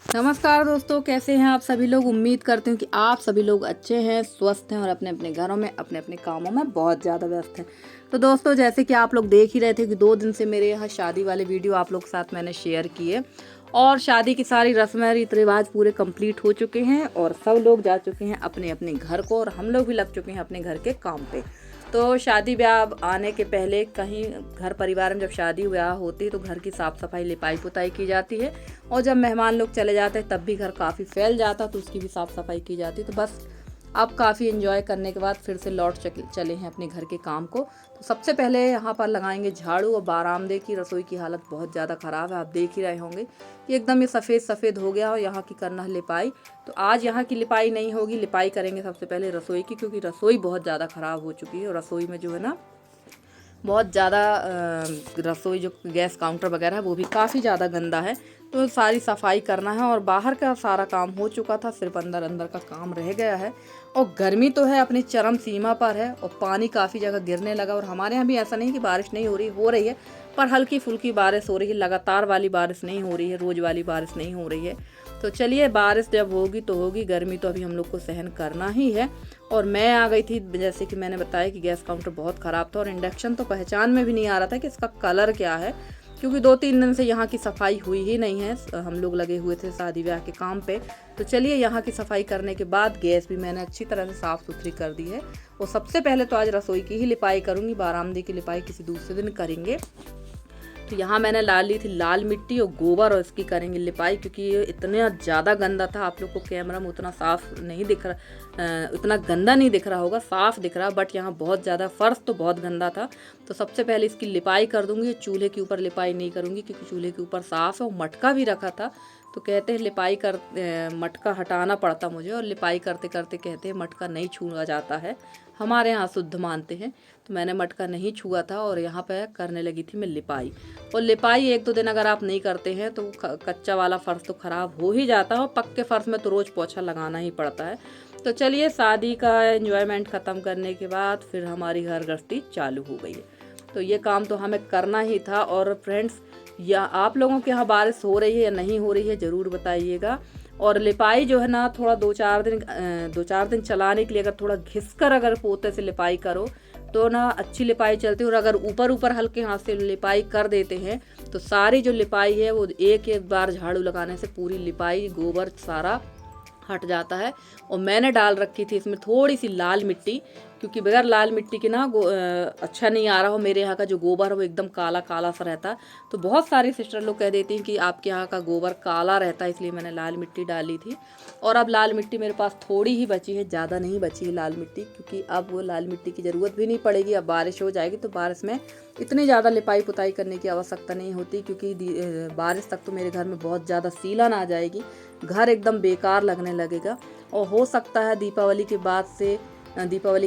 नमस्कार दोस्तों, कैसे हैं आप सभी लोग। उम्मीद करती हूँ कि आप सभी लोग अच्छे हैं, स्वस्थ हैं और अपने अपने घरों में अपने अपने कामों में बहुत ज़्यादा व्यस्त हैं। तो दोस्तों, जैसे कि आप लोग देख ही रहे थे कि 2 दिन से मेरे यहाँ शादी वाले वीडियो आप लोग के साथ मैंने शेयर किए और शादी की सारी रस्में रीति रिवाज पूरे कंप्लीट हो चुके हैं और सब लोग जा चुके हैं अपने अपने घर को और हम लोग भी लग चुके हैं अपने घर के काम पे। तो शादी ब्याह आने के पहले कहीं घर परिवार में जब शादी ब्याह होती है तो घर की साफ़ सफाई लिपाई पुताई की जाती है और जब मेहमान लोग चले जाते हैं तब भी घर काफ़ी फैल जाता तो उसकी भी साफ़ सफाई की जाती। तो बस अब काफ़ी एंजॉय करने के बाद फिर से लौट चले हैं अपने घर के काम को। तो सबसे पहले यहाँ पर लगाएंगे झाड़ू और बारामदे की रसोई की हालत बहुत ज़्यादा ख़राब है, आप देख ही रहे होंगे कि एकदम ये सफ़ेद सफ़ेद हो गया और यहाँ की करना है लिपाई। तो आज यहाँ की लिपाई नहीं होगी, लिपाई करेंगे सबसे पहले रसोई की, क्योंकि रसोई बहुत ज़्यादा ख़राब हो चुकी है और रसोई में जो है ना बहुत ज़्यादा रसोई जो गैस काउंटर वगैरह है वो भी काफ़ी ज़्यादा गंदा है। तो सारी सफाई करना है और बाहर का सारा काम हो चुका था, सिर्फ अंदर अंदर का काम रह गया है। और गर्मी तो है अपनी चरम सीमा पर है और पानी काफ़ी जगह गिरने लगा। और हमारे यहाँ भी ऐसा नहीं कि बारिश नहीं हो रही है, पर हल्की फुल्की बारिश हो रही है, लगातार वाली बारिश नहीं हो रही है, रोज़ वाली बारिश नहीं हो रही है। तो चलिए, बारिश जब होगी तो होगी, गर्मी तो अभी हम लोग को सहन करना ही है। और मैं आ गई थी, जैसे कि मैंने बताया कि गैस काउंटर बहुत ख़राब था और इंडक्शन तो पहचान में भी नहीं आ रहा था कि इसका कलर क्या है, क्योंकि 2-3 दिन से यहाँ की सफाई हुई ही नहीं है। हम लोग लगे हुए थे शादी ब्याह के काम पे। तो चलिए, यहाँ की सफाई करने के बाद गैस भी मैंने अच्छी तरह से साफ़ सुथरी कर दी है। और सबसे पहले तो आज रसोई की ही लिपाई करूँगी, बारामदे की लिपाई किसी दूसरे दिन करेंगे। तो यहाँ मैंने ली थी लाल मिट्टी और गोबर और इसकी करेंगे लिपाई, क्योंकि ये इतना ज़्यादा गंदा था। आप लोग को कैमरा में उतना साफ़ नहीं दिख रहा, उतना गंदा नहीं दिख रहा होगा, साफ़ दिख रहा, बट यहाँ बहुत ज़्यादा फर्श तो बहुत गंदा था। तो सबसे पहले इसकी लिपाई कर दूँगी। चूल्हे के ऊपर लिपाई नहीं करूँगी क्योंकि चूल्हे के ऊपर साफ़ है और मटका भी रखा था। तो कहते हैं लिपाई कर मटका हटाना पड़ता मुझे, और लिपाई करते करते कहते हैं मटका नहीं छुआ जाता है, हमारे यहाँ शुद्ध मानते हैं। तो मैंने मटका नहीं छुआ था और यहाँ पे करने लगी थी मैं लिपाई। और लिपाई 1-2 दिन अगर आप नहीं करते हैं तो कच्चा वाला फ़र्श तो ख़राब हो ही जाता है और पक्के फ़र्श में तो रोज़ पोछा लगाना ही पड़ता है। तो चलिए, शादी का एंजॉयमेंट ख़त्म करने के बाद फिर हमारी घर गृहस्थी चालू हो गई है। तो ये काम तो हमें करना ही था। और फ्रेंड्स, या आप लोगों के यहाँ बारिश हो रही है या नहीं हो रही है ज़रूर बताइएगा। और लिपाई जो है ना, थोड़ा 2-4 दिन चलाने के लिए अगर थोड़ा घिसकर अगर पोते से लिपाई करो तो ना अच्छी लिपाई चलती है। और अगर ऊपर ऊपर हल्के हाथ से लिपाई कर देते हैं तो सारी जो लिपाई है वो एक बार झाड़ू लगाने से पूरी लिपाई गोबर सारा हट जाता है। और मैंने डाल रखी थी इसमें थोड़ी सी लाल मिट्टी, क्योंकि बगैर लाल मिट्टी के ना अच्छा नहीं आ रहा हो। मेरे यहाँ का जो गोबर है वो एकदम काला काला सा रहता है। तो बहुत सारी सिस्टर लोग कह देती हैं कि आपके यहाँ का गोबर काला रहता है, इसलिए मैंने लाल मिट्टी डाली थी। और अब लाल मिट्टी मेरे पास थोड़ी ही बची है, ज़्यादा नहीं बची है लाल मिट्टी, क्योंकि अब वो लाल मिट्टी की ज़रूरत भी नहीं पड़ेगी। अब बारिश हो जाएगी तो बारिश में इतनी ज़्यादा लिपाई पुताई करने की आवश्यकता नहीं होती, क्योंकि बारिश तक तो मेरे घर में बहुत ज़्यादा सीलन आ जाएगी, घर एकदम बेकार लगने लगेगा। और हो सकता है दीपावली के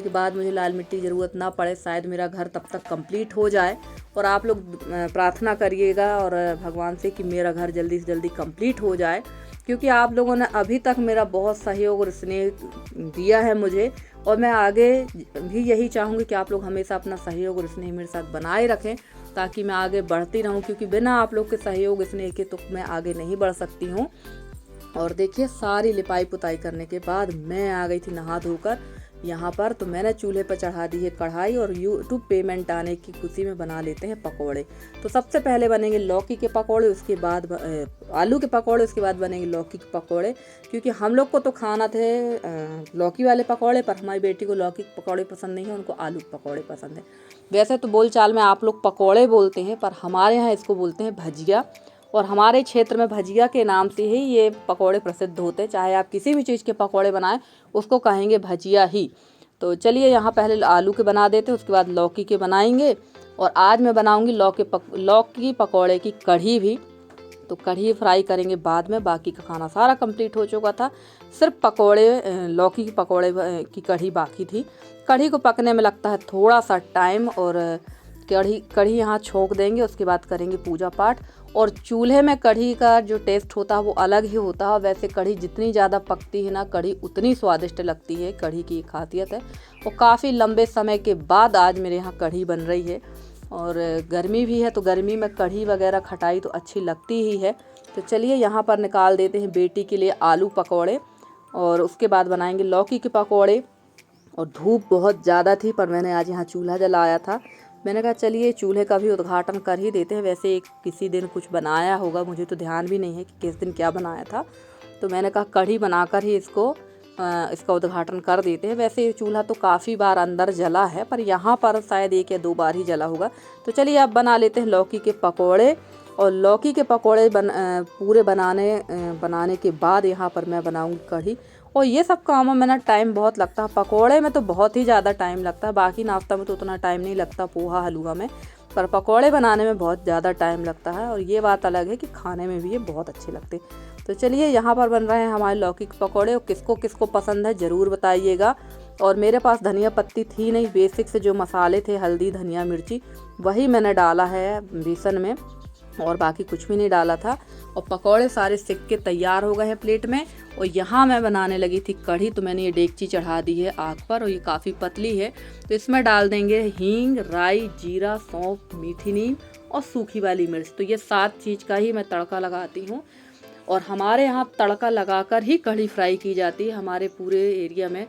बाद मुझे लाल मिट्टी की ज़रूरत ना पड़े, शायद मेरा घर तब तक कंप्लीट हो जाए। और आप लोग प्रार्थना करिएगा और भगवान से कि मेरा घर जल्दी से जल्दी कंप्लीट हो जाए, क्योंकि आप लोगों ने अभी तक मेरा बहुत सहयोग और स्नेह दिया है मुझे। और मैं आगे भी यही चाहूँगी कि आप लोग हमेशा अपना सहयोग और स्नेह मेरे साथ बनाए रखें, ताकि मैं आगे बढ़ती रहूँ, क्योंकि बिना आप लोग के सहयोग स्नेह के तो मैं आगे नहीं बढ़ सकती हूँ। और देखिए, सारी लिपाई पुताई करने के बाद मैं आ गई थी नहा धोकर यहाँ पर। तो मैंने चूल्हे पर चढ़ा दी है कढ़ाई और यूट्यूब पेमेंट आने की खुशी में बना लेते हैं पकोड़े। तो सबसे पहले बनेंगे लौकी के पकोड़े, उसके बाद आलू के पकोड़े, उसके बाद बनेंगे लौकी के पकोड़े। क्योंकि हम लोग को तो खाना थे लौकी वाले पकोड़े, पर हमारी बेटी को लौकी के पकोड़े पसंद नहीं है, उनको आलू के पकोड़े पसंद है। वैसे तो बोलचाल में आप लोग पकोड़े बोलते हैं, पर हमारे यहाँ इसको बोलते हैं भजिया। और हमारे क्षेत्र में भजिया के नाम से ही ये पकोड़े प्रसिद्ध होते हैं। चाहे आप किसी भी चीज़ के पकोड़े बनाएं, उसको कहेंगे भजिया ही। तो चलिए, यहाँ पहले आलू के बना देते हैं, उसके बाद लौकी के बनाएंगे। और आज मैं बनाऊंगी लौकी पकोड़े की कढ़ी भी। तो कढ़ी फ्राई करेंगे बाद में, बाकी का खाना सारा कंप्लीट हो चुका था, सिर्फ लौकी के पकोड़े की कढ़ी बाकी थी। कढ़ी को पकने में लगता है थोड़ा सा टाइम। और कढ़ी यहाँ छोंक देंगे, उसके बाद करेंगे पूजा पाठ। और चूल्हे में कढ़ी का जो टेस्ट होता है वो अलग ही होता है। वैसे कढ़ी जितनी ज़्यादा पकती है ना, कढ़ी उतनी स्वादिष्ट लगती है, कढ़ी की खासियत है। और काफ़ी लंबे समय के बाद आज मेरे यहाँ कढ़ी बन रही है। और गर्मी भी है, तो गर्मी में कढ़ी वगैरह खटाई तो अच्छी लगती ही है। तो चलिए यहाँ पर निकाल देते हैं बेटी के लिए आलू पकौड़े, और उसके बाद बनाएंगे लौकी के पकौड़े। और धूप बहुत ज़्यादा थी, पर मैंने आज यहाँ चूल्हा जलाया था। मैंने कहा चलिए चूल्हे का भी उद्घाटन कर ही देते हैं। वैसे किसी दिन कुछ बनाया होगा, मुझे तो ध्यान भी नहीं है कि किस दिन क्या बनाया था। तो मैंने कहा कढ़ी बनाकर ही इसका उद्घाटन कर देते हैं। वैसे ये चूल्हा तो काफ़ी बार अंदर जला है, पर यहाँ पर शायद 1 या 2 बार ही जला होगा। तो चलिए अब बना लेते हैं लौकी के पकौड़े। और लौकी के पकौड़े पूरे बनाने के बाद यहाँ पर मैं बनाऊँगी कढ़ी। और ये सब कामों में ना टाइम बहुत लगता है। पकौड़े में तो बहुत ही ज़्यादा टाइम लगता है, बाकी नाश्ता में तो उतना टाइम नहीं लगता, पोहा हलवा में, पर पकौड़े बनाने में बहुत ज़्यादा टाइम लगता है। और ये बात अलग है कि खाने में भी ये बहुत अच्छे लगते। तो चलिए यहाँ पर बन रहे हैं हमारे लौकी के पकौड़े। और किसको किसको पसंद है ज़रूर बताइएगा। और मेरे पास धनिया पत्ती थी नहीं, बेसिक से जो मसाले थे हल्दी धनिया मिर्ची वही मैंने डाला है बेसन में, और बाकी कुछ भी नहीं डाला था। और पकौड़े सारे सिक के तैयार हो गए हैं प्लेट में। और यहाँ मैं बनाने लगी थी कढ़ी। तो मैंने ये डेगची चढ़ा दी है आग पर, और ये काफ़ी पतली है। तो इसमें डाल देंगे हींग, राई, जीरा, सौंफ, मीठी नीम और सूखी वाली मिर्च। तो ये 7 चीज़ का ही मैं तड़का लगाती हूँ। और हमारे यहाँ तड़का लगाकर ही कढ़ी फ्राई की जाती है हमारे पूरे एरिया में।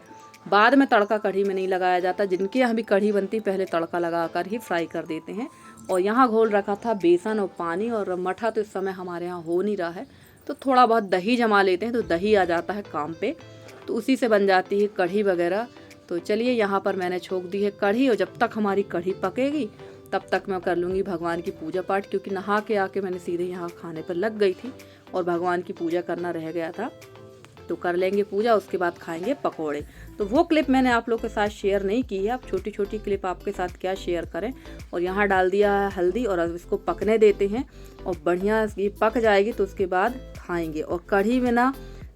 बाद में तड़का कढ़ी में नहीं लगाया जाता। जिनके यहाँ भी कढ़ी बनती पहले तड़का लगाकर ही फ्राई कर देते हैं। और यहाँ घोल रखा था बेसन और पानी, और मठा तो इस समय हमारे यहाँ हो नहीं रहा है, तो थोड़ा बहुत दही जमा लेते हैं, तो दही आ जाता है काम पे, तो उसी से बन जाती है कढ़ी वगैरह। तो चलिए यहाँ पर मैंने छोंक दी है कढ़ी। और जब तक हमारी कढ़ी पकेगी तब तक मैं कर लूँगी भगवान की पूजा पाठ, क्योंकि नहा के आके मैंने सीधे यहाँ खाने पर लग गई थी और भगवान की पूजा करना रह गया था। तो कर लेंगे पूजा, उसके बाद खाएंगे पकौड़े। तो वो क्लिप मैंने आप लोग के साथ शेयर नहीं की है। अब छोटी छोटी क्लिप आपके साथ क्या शेयर करें। और यहाँ डाल दिया है हल्दी, और अब इसको पकने देते हैं। और बढ़िया ये पक जाएगी तो उसके बाद खाएंगे। और कढ़ी में ना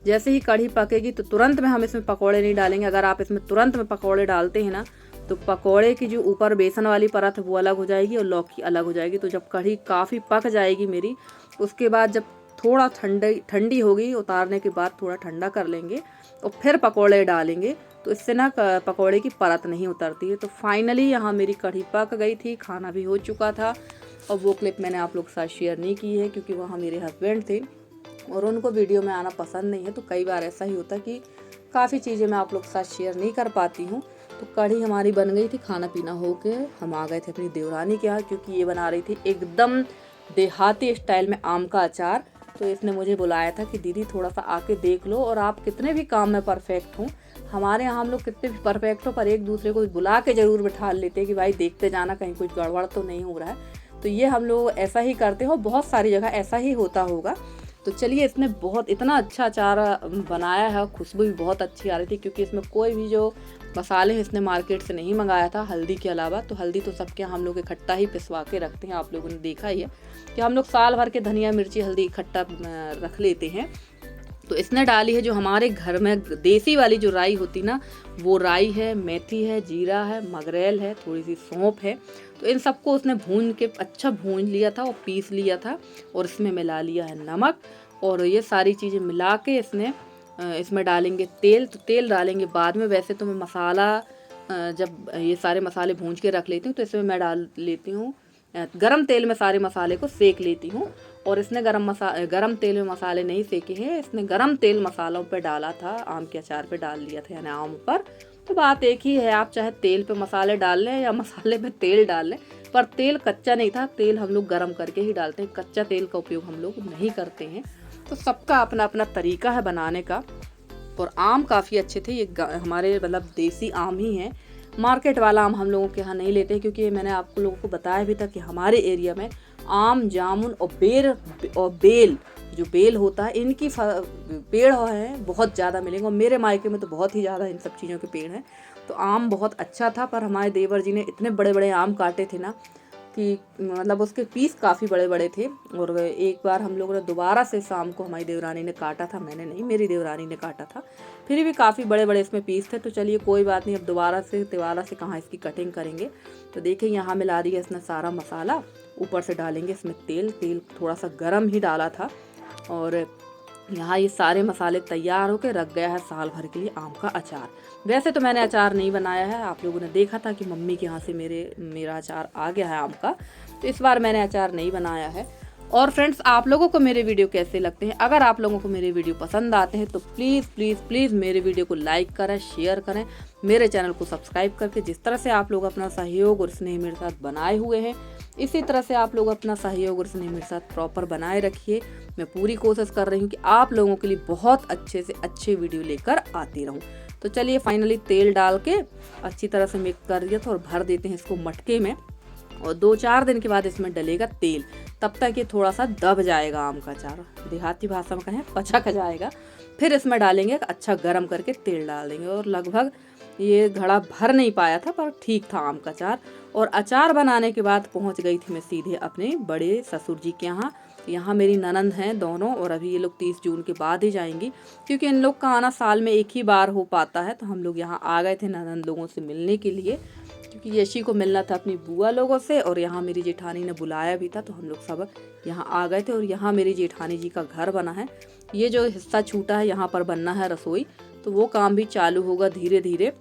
जैसे ही कढ़ी पकेगी तो तुरंत में हम इसमें पकौड़े नहीं डालेंगे। अगर आप इसमें तुरंत में पकौड़े डालते हैं ना, तो पकौड़े की जो ऊपर बेसन वाली परत है वो अलग हो जाएगी और लौकी अलग हो जाएगी। तो जब कढ़ी काफ़ी पक जाएगी मेरी, उसके बाद जब थोड़ा ठंडी होगी, उतारने के बाद थोड़ा ठंडा कर लेंगे और फिर पकौड़े डालेंगे, तो इससे ना पकौड़े की परत नहीं उतरती है। तो फाइनली यहाँ मेरी कढ़ी पक गई थी, खाना भी हो चुका था। और वो क्लिप मैंने आप लोग के साथ शेयर नहीं की है, क्योंकि वहाँ मेरे हस्बैंड थे और उनको वीडियो में आना पसंद नहीं है। तो कई बार ऐसा ही होता है कि काफ़ी चीज़ें मैं आप लोग के साथ शेयर नहीं कर पाती हूँ। तो कढ़ी हमारी बन गई थी, खाना पीना हो के हम आ गए थे अपनी देवरानी के यहाँ, क्योंकि ये बना रही थी एकदम देहाती स्टाइल में आम का अचार। तो इसने मुझे बुलाया था कि दीदी थोड़ा सा आके देख लो, और आप कितने भी काम में परफेक्ट हों, हमारे यहाँ हम लोग कितने भी परफेक्ट हो, पर एक दूसरे को बुला के ज़रूर बिठा लेते हैं कि भाई देखते जाना कहीं कुछ गड़बड़ तो नहीं हो रहा है। तो ये हम लोग ऐसा ही करते हो, बहुत सारी जगह ऐसा ही होता होगा। तो चलिए, इसने बहुत इतना अच्छा अचार बनाया है, खुशबू भी बहुत अच्छी आ रही थी, क्योंकि इसमें कोई भी जो मसाले हैं इसने मार्केट से नहीं मंगाया था हल्दी के अलावा। तो हल्दी तो सबके हम लोग इकट्ठा ही पिसवा के रखते हैं, आप लोगों ने देखा ही है कि हम लोग साल भर के धनिया मिर्ची हल्दी इकट्ठा रख लेते हैं। तो इसने डाली है जो हमारे घर में देसी वाली जो राई होती ना, वो राई है, मेथी है, जीरा है, मगरेल है, थोड़ी सी सौंफ है। तो इन सबको उसने भून के अच्छा भून लिया था और पीस लिया था, और इसमें मिला लिया है नमक। और ये सारी चीज़ें मिला के इसमें डालेंगे तेल। तो तेल डालेंगे बाद में। वैसे तो मैं मसाला जब ये सारे मसाले भून के रख लेती हूँ, तो इसमें मैं डाल लेती हूँ गरम तेल में, सारे मसाले को सेक लेती हूँ। और इसने गरम तेल में मसाले नहीं सेके हैं, इसने गरम तेल मसालों पे डाला था, आम के अचार पे डाल लिया था, यानी आम पर। तो बात एक ही है, आप चाहे तेल पे मसाले डाल लें या मसाले पे तेल डाल लें, पर तेल कच्चा नहीं था, तेल हम लोग गरम करके ही डालते हैं, कच्चा तेल का उपयोग हम लोग नहीं करते हैं। तो सबका अपना अपना तरीका है बनाने का। और आम काफ़ी अच्छे थे, ये हमारे मतलब देसी आम ही हैं, मार्केट वाला आम हम लोगों के यहाँ नहीं लेते, क्योंकि मैंने आप लोगों को बताया भी था कि हमारे एरिया में आम, जामुन और बेल जो बेल होता है, इनकी पेड़ हैं बहुत ज़्यादा मिलेंगे। और मेरे मायके में तो बहुत ही ज़्यादा इन सब चीज़ों के पेड़ हैं। तो आम बहुत अच्छा था, पर हमारे देवर जी ने इतने बड़े बड़े आम काटे थे ना कि मतलब उसके पीस काफ़ी बड़े बड़े थे। और एक बार हम लोगों ने दोबारा से शाम को हमारी देवरानी ने काटा था, मैंने नहीं, मेरी देवरानी ने काटा था, फिर भी काफ़ी बड़े बड़े इसमें पीस थे। तो चलिए कोई बात नहीं, अब दोबारा से कहाँ इसकी कटिंग करेंगे। तो देखिए यहाँ मिला दिया इसने सारा मसाला, ऊपर से डालेंगे इसमें तेल थोड़ा सा गर्म ही डाला था। और यहाँ ये सारे मसाले तैयार होकर रख गया है साल भर के लिए आम का अचार। वैसे तो मैंने अचार नहीं बनाया है, आप लोगों ने देखा था कि मम्मी के यहाँ से मेरा अचार आ गया है आम का, तो इस बार मैंने अचार नहीं बनाया है। और फ्रेंड्स, आप लोगों को मेरे वीडियो कैसे लगते हैं? अगर आप लोगों को मेरे वीडियो पसंद आते हैं तो प्लीज़ प्लीज़ प्लीज़ मेरे वीडियो को लाइक करें, शेयर करें, मेरे चैनल को सब्सक्राइब करके जिस तरह से आप लोग अपना सहयोग और स्नेह मेरे साथ बनाए हुए हैं, इसी तरह से आप लोग अपना सहयोग और स्नेह मेरे साथ प्रॉपर बनाए रखिए। मैं पूरी कोशिश कर रही हूँ कि आप लोगों के लिए बहुत अच्छे से अच्छे वीडियो लेकर आती रहूँ। तो चलिए फाइनली तेल डाल के अच्छी तरह से मिक्स कर दिया था और भर देते हैं इसको मटके में, और 2-4 दिन के बाद इसमें डलेगा तेल। तब तक ये थोड़ा सा दब जाएगा, आम का अचार देहाती भाषा में कहें पचक जाएगा। फिर इसमें डालेंगे अच्छा गरम करके तेल डाल देंगे, और लगभग ये घड़ा भर नहीं पाया था पर ठीक था आम का अचार। और अचार बनाने के बाद पहुंच गई थी मैं सीधे अपने बड़े ससुर जी के यहाँ। यहाँ मेरी ननंद हैं दोनों, और अभी ये लोग 30 जून के बाद ही जाएंगी, क्योंकि इन लोग का आना साल में एक ही बार हो पाता है। तो हम लोग यहाँ आ गए थे ननंद लोगों से मिलने के लिए, क्योंकि यशी को मिलना था अपनी बुआ लोगों से, और यहाँ मेरी जेठानी ने बुलाया भी था। तो हम लोग सब यहाँ आ गए थे, और यहाँ मेरी जेठानी जी का घर बना है। ये जो हिस्सा छूटा है यहाँ पर बनना है रसोई, तो वो काम भी चालू होगा धीरे धीरे।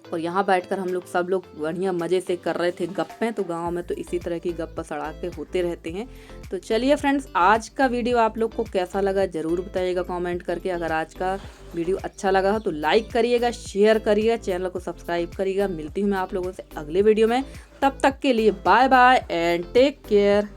और यहाँ बैठकर हम लोग सब लोग बढ़िया मज़े से कर रहे थे गप्पें। तो गांव में तो इसी तरह की गप्पा सड़ाके होते रहते हैं। तो चलिए फ्रेंड्स, आज का वीडियो आप लोग को कैसा लगा ज़रूर बताइएगा कमेंट करके। अगर आज का वीडियो अच्छा लगा हो तो लाइक करिएगा, शेयर करिएगा, चैनल को सब्सक्राइब करिएगा। मिलती हूँ मैं आप लोगों से अगले वीडियो में, तब तक के लिए bye bye and take care.